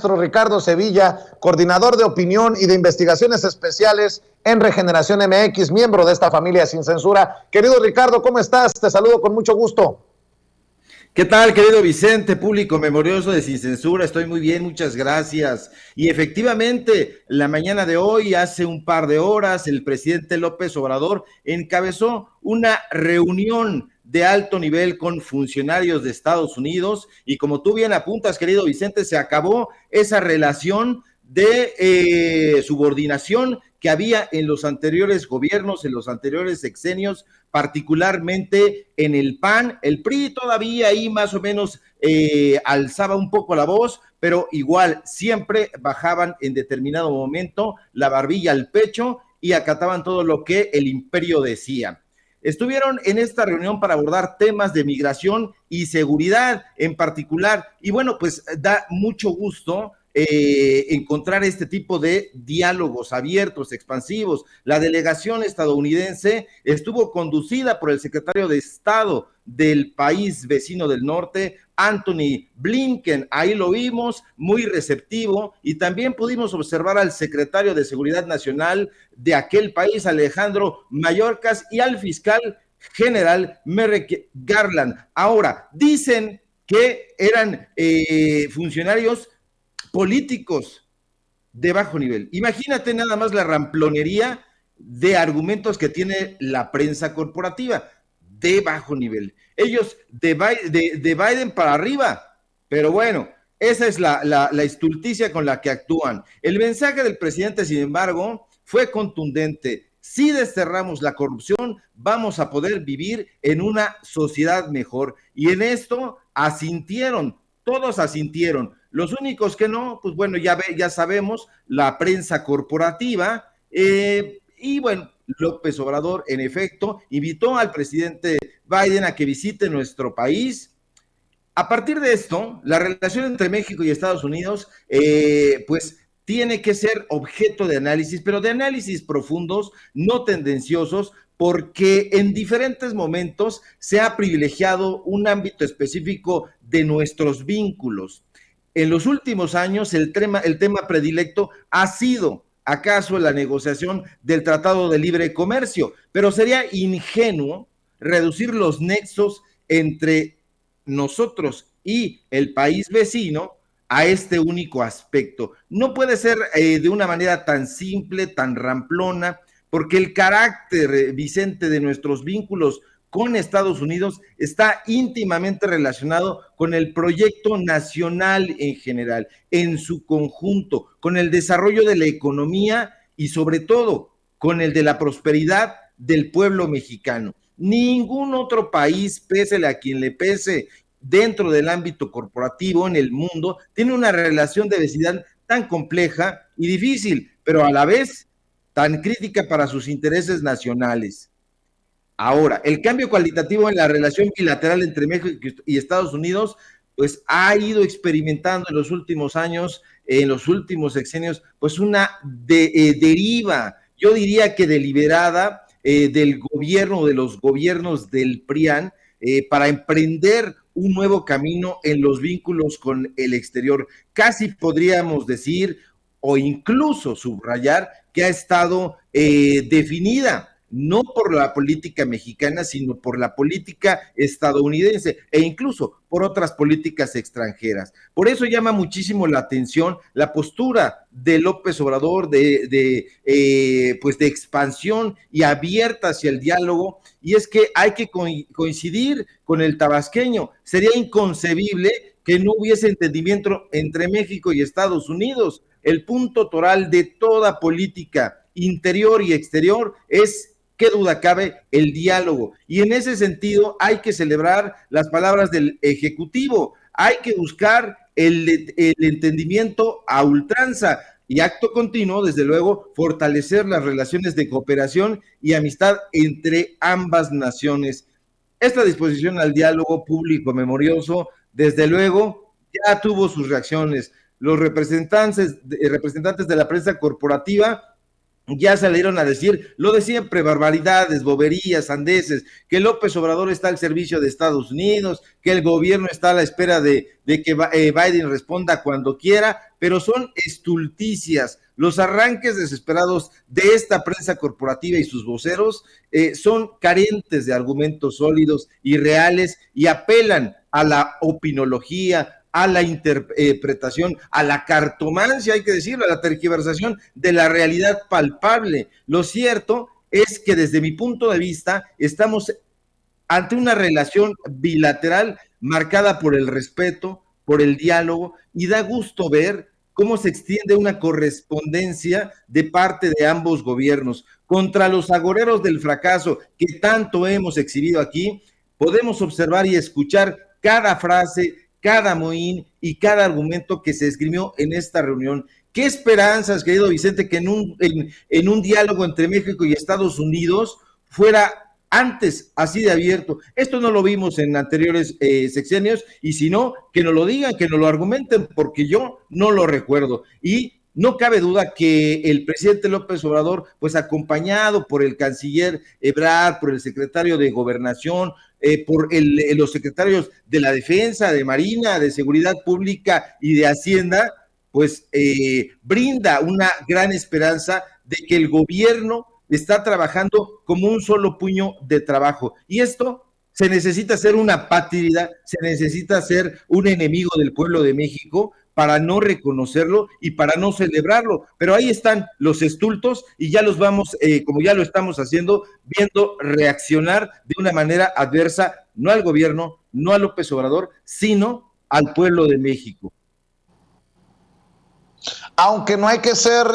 maestro Ricardo Sevilla, coordinador de opinión y de investigaciones especiales en Regeneración MX, miembro de esta familia Sin Censura. Querido Ricardo, ¿cómo estás? Te saludo con mucho gusto. ¿Qué tal, querido Vicente, público memorioso de Sin Censura? Estoy muy bien, muchas gracias. Y efectivamente, la mañana de hoy, hace un par de horas, el presidente López Obrador encabezó una reunión de alto nivel con funcionarios de Estados Unidos y como tú bien apuntas, querido Vicente, se acabó esa relación de subordinación que había en los anteriores gobiernos, en los anteriores sexenios, particularmente en el PAN. El PRI todavía ahí más o menos alzaba un poco la voz, pero igual siempre bajaban en determinado momento la barbilla al pecho y acataban todo lo que el imperio decía. Estuvieron en esta reunión para abordar temas de migración y seguridad en particular. Y bueno, pues da mucho gusto encontrar este tipo de diálogos abiertos, expansivos. La delegación estadounidense estuvo conducida por el secretario de Estado del país vecino del norte, Anthony Blinken. Ahí lo vimos, muy receptivo, y también pudimos observar al secretario de Seguridad Nacional de aquel país, Alejandro Mayorkas, y al fiscal general Merrick Garland. Ahora, dicen que eran funcionarios políticos de bajo nivel. Imagínate nada más la ramplonería de argumentos que tiene la prensa corporativa de bajo nivel. Ellos de Biden para arriba, pero bueno, esa es la estulticia con la que actúan. El mensaje del presidente, sin embargo, fue contundente. Si desterramos la corrupción, vamos a poder vivir en una sociedad mejor. Y en esto asintieron, todos asintieron. Los únicos que no, pues bueno, ya sabemos, la prensa corporativa, y bueno, López Obrador, en efecto, invitó al presidente Biden a que visite nuestro país. A partir de esto, la relación entre México y Estados Unidos, pues tiene que ser objeto de análisis, pero de análisis profundos, no tendenciosos, porque en diferentes momentos se ha privilegiado un ámbito específico de nuestros vínculos. En los últimos años, el tema predilecto ha sido acaso la negociación del Tratado de Libre Comercio, pero sería ingenuo reducir los nexos entre nosotros y el país vecino a este único aspecto. No puede ser de una manera tan simple, tan ramplona, porque el carácter, Vicente, de nuestros vínculos con Estados Unidos está íntimamente relacionado con el proyecto nacional en general, en su conjunto, con el desarrollo de la economía y sobre todo con el de la prosperidad del pueblo mexicano. Ningún otro país, pésele a quien le pese, dentro del ámbito corporativo en el mundo, tiene una relación de vecindad tan compleja y difícil, pero a la vez tan crítica para sus intereses nacionales. Ahora, el cambio cualitativo en la relación bilateral entre México y Estados Unidos, pues ha ido experimentando en los últimos años, en los últimos sexenios, pues una deriva, yo diría que deliberada, del gobierno, de los gobiernos del PRIAN, para emprender un nuevo camino en los vínculos con el exterior. Casi podríamos decir, o incluso subrayar, que ha estado definida no por la política mexicana, sino por la política estadounidense e incluso por otras políticas extranjeras. Por eso llama muchísimo la atención la postura de López Obrador pues de expansión y abierta hacia el diálogo, y es que hay que coincidir con el tabasqueño. Sería inconcebible que no hubiese entendimiento entre México y Estados Unidos. El punto toral de toda política interior y exterior es, qué duda cabe, el diálogo. Y en ese sentido hay que celebrar las palabras del Ejecutivo, hay que buscar el entendimiento a ultranza y acto continuo, desde luego, fortalecer las relaciones de cooperación y amistad entre ambas naciones. Esta disposición al diálogo público memorioso, desde luego, ya tuvo sus reacciones. Los representantes de la prensa corporativa ya salieron a decir lo de siempre, barbaridades, boberías, sandeces, que López Obrador está al servicio de Estados Unidos, que el gobierno está a la espera de que Biden responda cuando quiera, pero son estulticias. Los arranques desesperados de esta prensa corporativa y sus voceros son carentes de argumentos sólidos y reales y apelan a la opinología, a la interpretación, a la cartomancia, hay que decirlo, a la tergiversación de la realidad palpable. Lo cierto es que desde mi punto de vista estamos ante una relación bilateral marcada por el respeto, por el diálogo, y da gusto ver cómo se extiende una correspondencia de parte de ambos gobiernos. Contra los agoreros del fracaso que tanto hemos exhibido aquí, podemos observar y escuchar cada frase, cada mohín y cada argumento que se esgrimió en esta reunión. ¿Qué esperanzas, querido Vicente, que en un diálogo entre México y Estados Unidos fuera antes así de abierto? Esto no lo vimos en anteriores sexenios, y si no, que nos lo digan, que nos lo argumenten, porque yo no lo recuerdo. Y no cabe duda que el presidente López Obrador, pues acompañado por el canciller Ebrard, por el secretario de Gobernación, por los secretarios de la Defensa, de Marina, de Seguridad Pública y de Hacienda, pues brinda una gran esperanza de que el gobierno está trabajando como un solo puño de trabajo. Y esto se necesita ser una apátrida, se necesita ser un enemigo del pueblo de México para no reconocerlo y para no celebrarlo. Pero ahí están los estultos y ya los vamos, como ya lo estamos haciendo, viendo reaccionar de una manera adversa, no al gobierno, no a López Obrador, sino al pueblo de México. Aunque no hay que ser